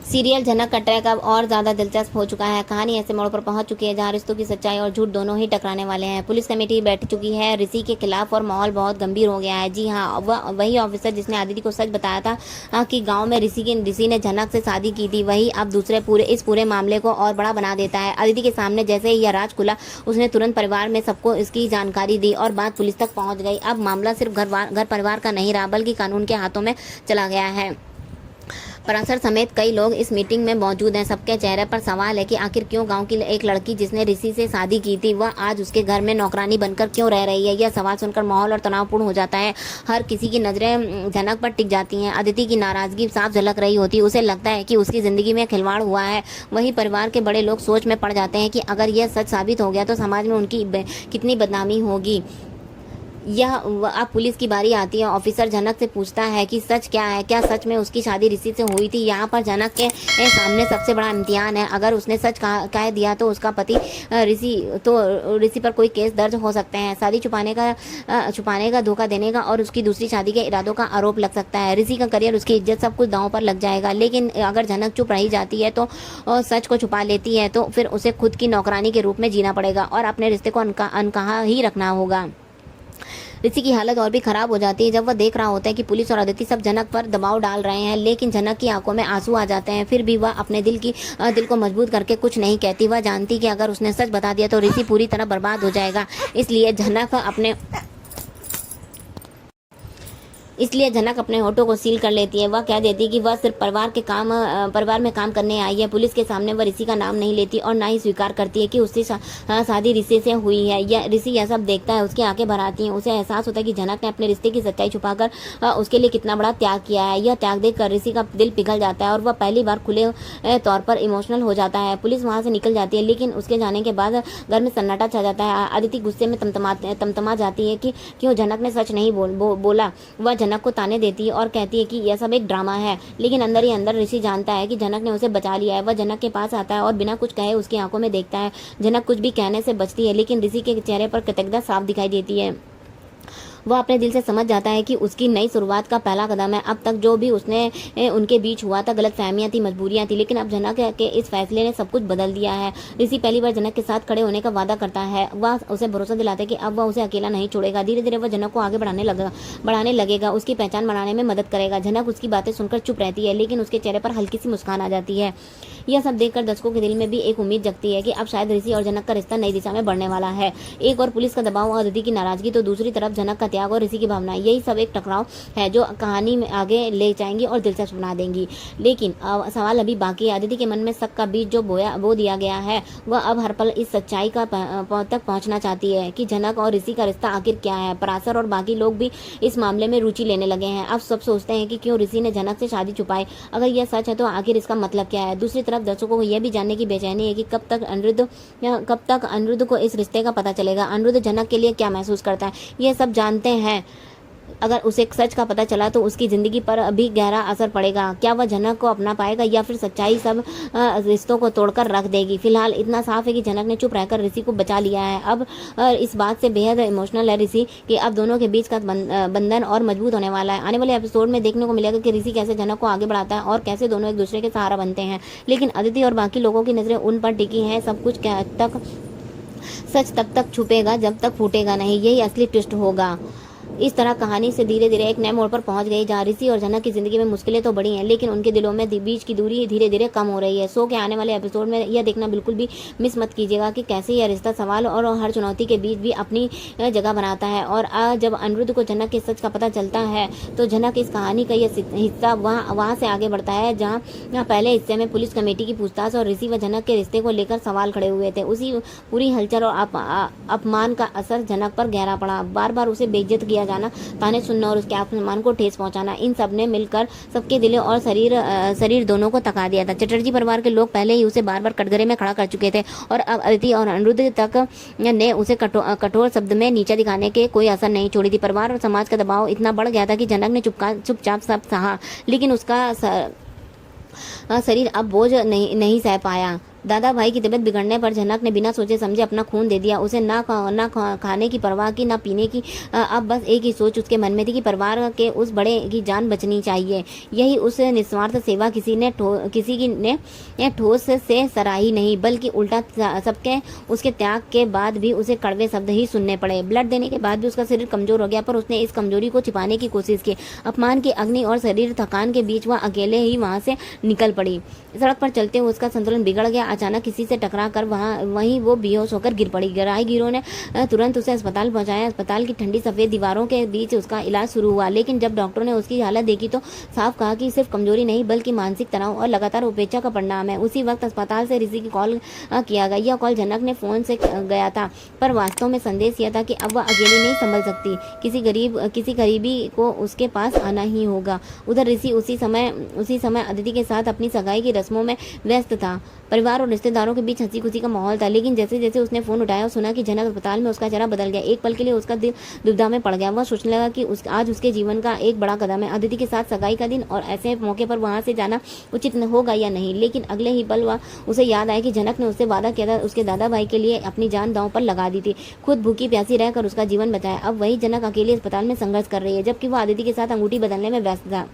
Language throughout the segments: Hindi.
सीरियल झनक का ट्रैक अब और ज्यादा दिलचस्प हो चुका है। कहानी ऐसे मोड़ पर पहुंच चुकी है जहां रिश्तों की सच्चाई और झूठ दोनों ही टकराने वाले हैं। पुलिस कमेटी बैठ चुकी है ऋषि के खिलाफ और माहौल बहुत गंभीर हो गया है। जी हाँ, वही ऑफिसर जिसने आदिति को सच बताया था कि गांव में ऋषि ने झनक से शादी की थी, वही अब इस पूरे मामले को और बड़ा बना देता है। आदिति के सामने जैसे ही यह राज खुला, उसने तुरंत परिवार में सबको इसकी जानकारी दी और बात पुलिस तक पहुंच गई। अब मामला सिर्फ घर परिवार का नहीं रहा, बल्कि कानून के हाथों में चला गया है। पराशर समेत कई लोग इस मीटिंग में मौजूद हैं। सबके चेहरे पर सवाल है कि आखिर क्यों गांव की एक लड़की जिसने ऋषि से शादी की थी, वह आज उसके घर में नौकरानी बनकर क्यों रह रही है। यह सवाल सुनकर माहौल और तनावपूर्ण हो जाता है। हर किसी की नजरें झनक पर टिक जाती हैं। अदिति की नाराजगी साफ झलक रही होती। उसे लगता है कि उसकी जिंदगी में खिलवाड़ हुआ है। वहीं परिवार के बड़े लोग सोच में पड़ जाते हैं कि अगर यह सच साबित हो गया तो समाज में उनकी कितनी बदनामी होगी। यह अब पुलिस की बारी आती है। ऑफिसर झनक से पूछता है कि सच क्या है, क्या सच में उसकी शादी ऋषि से हुई थी। यहाँ पर झनक के सामने सबसे बड़ा इम्तिहान है। अगर उसने सच कह दिया तो उसका पति ऋषि पर कोई केस दर्ज हो सकते हैं। शादी छुपाने का, धोखा देने का और उसकी दूसरी शादी के इरादों का आरोप लग सकता है। ऋषि का करियर, उसकी इज्जत, सब कुछ दांव पर लग जाएगा। लेकिन अगर झनक चुप रही जाती है तो सच को छुपा लेती है तो फिर उसे खुद की नौकरानी के रूप में जीना पड़ेगा और अपने रिश्ते को अनकहा ही रखना होगा। ऋषि की हालत और भी खराब हो जाती है जब वह देख रहा होता है कि पुलिस और अदिति सब झनक पर दबाव डाल रहे हैं। लेकिन झनक की आंखों में आंसू आ जाते हैं। फिर भी वह अपने दिल को मजबूत करके कुछ नहीं कहती। वह जानती कि अगर उसने सच बता दिया तो ऋषि पूरी तरह बर्बाद हो जाएगा। इसलिए झनक अपने होठों को सील कर लेती है। वह कह देती है कि वह सिर्फ परिवार में काम करने आई है। पुलिस के सामने वह ऋषि का नाम नहीं लेती और ना ही स्वीकार करती है कि उसकी शादी ऋषि से हुई है। ऋषि यह सब देखता है, उसकी आंखें भर आती हैं। उसे एहसास होता है कि झनक ने अपने रिश्ते की सच्चाई छुपाकर उसके लिए कितना बड़ा त्याग किया है। यह त्याग देखकर ऋषि का दिल पिघल जाता है और वह पहली बार खुले तौर पर इमोशनल हो जाता है। पुलिस वहां से निकल जाती है, लेकिन उसके जाने के बाद घर में सन्नाटा छा जाता है। अदिति गुस्से में तमतमा जाती है कि क्यों झनक ने सच नहीं बोला। वह झनक को ताने देती है और कहती है कि यह सब एक ड्रामा है। लेकिन अंदर ही अंदर ऋषि जानता है कि झनक ने उसे बचा लिया है। वह झनक के पास आता है और बिना कुछ कहे उसकी आंखों में देखता है। झनक कुछ भी कहने से बचती है, लेकिन ऋषि के चेहरे पर कृतज्ञता साफ दिखाई देती है। वह अपने दिल से समझ जाता है कि उसकी नई शुरुआत का पहला कदम है। अब तक जो भी उनके बीच हुआ था, गलतफहमियां थी, मजबूरियां थी, लेकिन अब झनक के इस फैसले ने सब कुछ बदल दिया है। ऋषि पहली बार झनक के साथ खड़े होने का वादा करता है। वह उसे भरोसा दिलाता है कि अब वह उसे अकेला नहीं छोड़ेगा। धीरे धीरे वह झनक को आगे बढ़ाने लगेगा, उसकी पहचान बनाने में मदद करेगा। झनक उसकी बातें सुनकर चुप रहती है, लेकिन उसके चेहरे पर हल्की सी मुस्कान आ जाती है। यह सब देखकर दर्शकों के दिल में भी एक उम्मीद जगती है कि अब शायद ऋषि और झनक का रिश्ता नई दिशा में बढ़ने वाला है। एक और पुलिस का दबाव और अदिति की नाराजगी, तो दूसरी तरफ झनक का त्याग और ऋषि की भावना, यही सब एक टकराव है जो कहानी में आगे ले जाएंगी और दिलचस्प बना देंगी। लेकिन सवाल अभी बाकी है। अदिति के मन में शक का बीज जो बो दिया गया है, वह अब हर पल इस सच्चाई तक पहुंचना चाहती है कि झनक और ऋषि का रिश्ता आखिर क्या है। पराशर और बाकी लोग भी इस मामले में रुचि लेने लगे हैं। अब सब सोचते हैं कि क्यों ऋषि ने झनक से शादी छुपाई। अगर यह सच है तो आखिर इसका मतलब क्या है। दूसरी तरफ दर्शकों को यह भी जानने की बेचैनी है कि कब तक अनिरुद्ध को इस रिश्ते का पता चलेगा। अनिरुद्ध झनक के लिए क्या महसूस करता है, यह सब जानते हैं। अगर उसे सच का पता चला तो उसकी जिंदगी पर भी गहरा असर पड़ेगा। क्या वह झनक को अपना पाएगा या फिर सच्चाई सब रिश्तों को तोड़कर रख देगी। फिलहाल इतना साफ है कि झनक ने चुप रहकर ऋषि को बचा लिया है। अब इस बात से बेहद इमोशनल है ऋषि कि अब दोनों के बीच का बंधन और मजबूत होने वाला है। आने वाले एपिसोड में देखने को मिलेगा कि ऋषि कैसे झनक को आगे बढ़ाता है और कैसे दोनों एक दूसरे के सहारा बनते हैं। लेकिन अदिति और बाकी लोगों की नजरें उन पर टिकी हैं। सब कुछ सच तब तक छुपेगा जब तक फूटेगा नहीं। यही असली ट्विस्ट होगा। इस तरह कहानी से धीरे धीरे एक नए मोड़ पर पहुंच गई जहाँ ऋषि और झनक की जिंदगी में मुश्किलें तो बढ़ी हैं, लेकिन उनके दिलों में बीच की दूरी धीरे धीरे कम हो रही है। शो के आने वाले एपिसोड में यह देखना बिल्कुल भी मिस मत कीजिएगा कि कैसे यह रिश्ता सवाल और हर चुनौती के बीच भी अपनी जगह बनाता है। और जब अनिरुद्ध को झनक के सच का पता चलता है तो झनक इस कहानी का यह हिस्सा वहाँ से आगे बढ़ता है जहाँ पहले हिस्से में पुलिस कमेटी की पूछताछ और ऋषि व झनक के रिश्ते को लेकर सवाल खड़े हुए थे। उसी पूरी हलचल और अपमान का असर झनक पर गहरा पड़ा। बार बार उसे बेइज्जत किया जाना, ताने सुनना और उसके आत्मसम्मान को ठेस पहुंचाना, इन सब ने मिलकर सबके दिल और शरीर दोनों को थका दिया था। चटर्जी परिवार के लोग पहले ही उसे बार बार कटघरे में खड़ा कर चुके थे और अब अदिति और अनिरुद्ध तक ने उसे कठोर शब्द में नीचा दिखाने के कोई असर नहीं छोड़ी थी। परिवार और समाज का दबाव इतना बढ़ गया था कि झनक ने चुपचाप सब सहा, लेकिन उसका शरीर अब बोझ नहीं सह पाया। दादा भाई की तबीयत बिगड़ने पर जनक ने बिना सोचे समझे अपना खून दे दिया। उसे खाने की परवाह की, ना पीने की। अब बस एक ही सोच उसके मन में थी कि परिवार के उस बड़े की जान बचनी चाहिए। यही उस निस्वार्थ सेवा किसी की ने ठोस से सराही नहीं, बल्कि उल्टा सबके उसके त्याग के बाद भी उसे कड़वे शब्द ही सुनने पड़े। ब्लड देने के बाद भी उसका शरीर कमजोर हो गया, पर उसने इस कमजोरी को छिपाने की कोशिश की। अपमान की अग्नि और शरीर थकान के बीच वह अकेले ही वहां से निकल पड़ी। सड़क पर चलते हुए उसका संतुलन बिगड़ गया। अचानक किसी से टकरा कर वहीं वो बेहोश होकर गिर पड़ी। राहगीरों ने तुरंत उसे अस्पताल पहुंचाया। अस्पताल की ठंडी सफेद दीवारों के बीच उसका इलाज शुरू हुआ, लेकिन जब डॉक्टरों ने उसकी हालत देखी तो साफ कहा कि सिर्फ कमजोरी नहीं, बल्कि मानसिक तनाव और लगातार उपेक्षा का परिणाम है। उसी वक्त अस्पताल से ऋषि की कॉल किया गया। यह कॉल जनक ने फोन से गया था, पर वास्तव में संदेश यह था कि अब वह अकेली नहीं संभल सकती। किसी करीबी को उसके पास आना ही होगा। उधर ऋषि उसी समय अदिति के साथ अपनी सगाई की रस्मों में व्यस्त था। परिवार और रिश्तेदारों के बीच हंसी खुशी का माहौल था, लेकिन जैसे जैसे उसने फोन उठाया और सुना कि जनक अस्पताल में, उसका चेहरा बदल गया। एक पल के लिए उसका दिल दुविधा में पड़ गया। वह सोचने लगा कि आज उसके जीवन का एक बड़ा कदम है, अदिति के साथ सगाई का दिन, और ऐसे मौके पर वहां से जाना उचित होगा या नहीं। लेकिन अगले ही पल उसे याद आया कि जनक ने उससे वादा किया था, उसके दादा भाई के लिए अपनी जान दांव पर लगा दी थी, खुद भूखी प्यासी रहकर उसका जीवन बचाया। अब वही जनक अकेले अस्पताल में संघर्ष कर रही है, जबकि वह अदिति के साथ अंगूठी बदलने में व्यस्त था।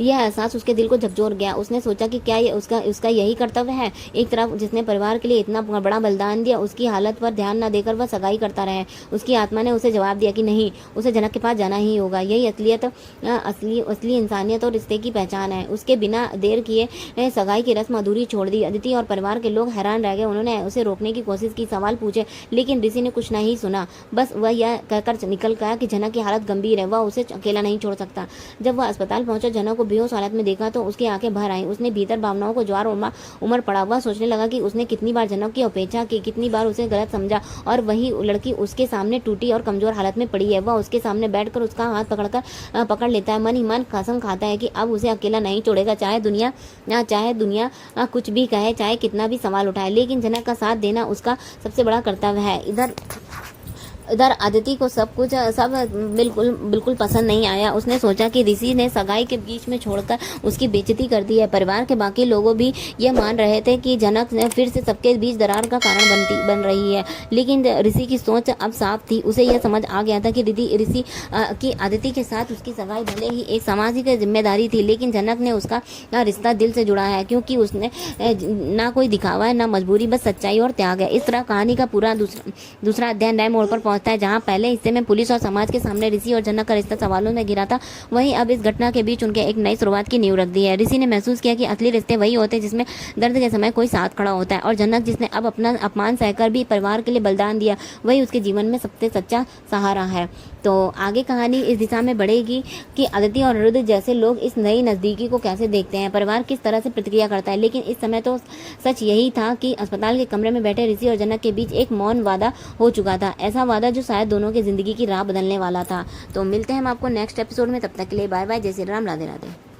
यह एहसास उसके दिल को झकझोर गया। उसने सोचा कि क्या ये उसका यही कर्तव्य है। एक तरफ जिसने परिवार के लिए इतना बड़ा बलिदान दिया, उसकी हालत पर ध्यान न देकर वह सगाई करता रहे। उसकी आत्मा ने उसे जवाब दिया कि नहीं, उसे जनक के पास जाना ही होगा। यही असली इंसानियत और रिश्ते की पहचान है। उसके बिना देर किए सगाई की रस्म अधूरी छोड़ दी। अदिति और परिवार के लोग हैरान रह गए। उन्होंने उसे रोकने की कोशिश की, सवाल पूछे, लेकिन ऋषि ने कुछ नहीं सुना। बस वह यह कहकर निकल गया कि जनक की हालत गंभीर है, वह उसे अकेला नहीं छोड़ सकता। जब वह अस्पताल पहुंचा, जनक को बेहोश हालत में देखा तो उसकी आंखें भर आईं। उसने भीतर भावनाओं को ज्वार उमड़ पड़ा। वह सोचने लगा कि उसने कितनी बार जनक की उपेक्षा की, कितनी बार उसे गलत समझा, और वही लड़की उसके सामने टूटी और कमजोर हालत में पड़ी है। वह उसके सामने बैठकर उसका हाथ पकड़ लेता है, मन ही मन कसम खाता है कि अब उसे अकेला नहीं छोड़ेगा, चाहे दुनिया कुछ भी कहे, चाहे कितना भी सवाल उठाए, लेकिन जनक का साथ देना उसका सबसे बड़ा कर्तव्य है। इधर अदिति को सब बिल्कुल पसंद नहीं आया। उसने सोचा कि ऋषि ने सगाई के बीच में छोड़कर उसकी बेइज्जती कर दी है। परिवार के बाकी लोगों भी यह मान रहे थे कि जनक ने फिर से सबके बीच दरार का कारण बन रही है, लेकिन ऋषि की सोच अब साफ थी। उसे यह समझ आ गया था कि ऋषि की अदिति के साथ उसकी सगाई भले ही एक सामाजिक जिम्मेदारी थी, लेकिन जनक ने उसका रिश्ता दिल से जुड़ा है, क्योंकि उसने ना कोई दिखावा है, ना मजबूरी, बस सच्चाई और त्याग है। इस तरह कहानी का पूरा दूसरा अध्याय नए मोड़ पर पहुंचता है। जहां पहले हिस्से में पुलिस और समाज के सामने ऋषि और जनक का रिश्ता सवालों में घिरा था, वहीं अब इस घटना के बीच उनके एक नई शुरुआत की नींव रख दी है। ऋषि ने महसूस किया कि असली रिश्ते वही होते हैं जिसमें दर्द के समय कोई साथ खड़ा होता है, और जनक जिसने अब अपना अपमान सहकर भी परिवार के लिए बलिदान दिया, वही उसके जीवन में सबसे सच्चा सहारा है। तो आगे कहानी इस दिशा में बढ़ेगी कि अदिति और रुद्र जैसे लोग इस नई नज़दीकी को कैसे देखते हैं, परिवार किस तरह से प्रतिक्रिया करता है। लेकिन इस समय तो सच यही था कि अस्पताल के कमरे में बैठे ऋषि और जनक के बीच एक मौन वादा हो चुका था, ऐसा वादा जो शायद दोनों की जिंदगी की राह बदलने वाला था। तो मिलते हैं हम आपको नेक्स्ट एपिसोड में, तब तक के लिए बाय बाय, जय श्री राम, राधे राधे।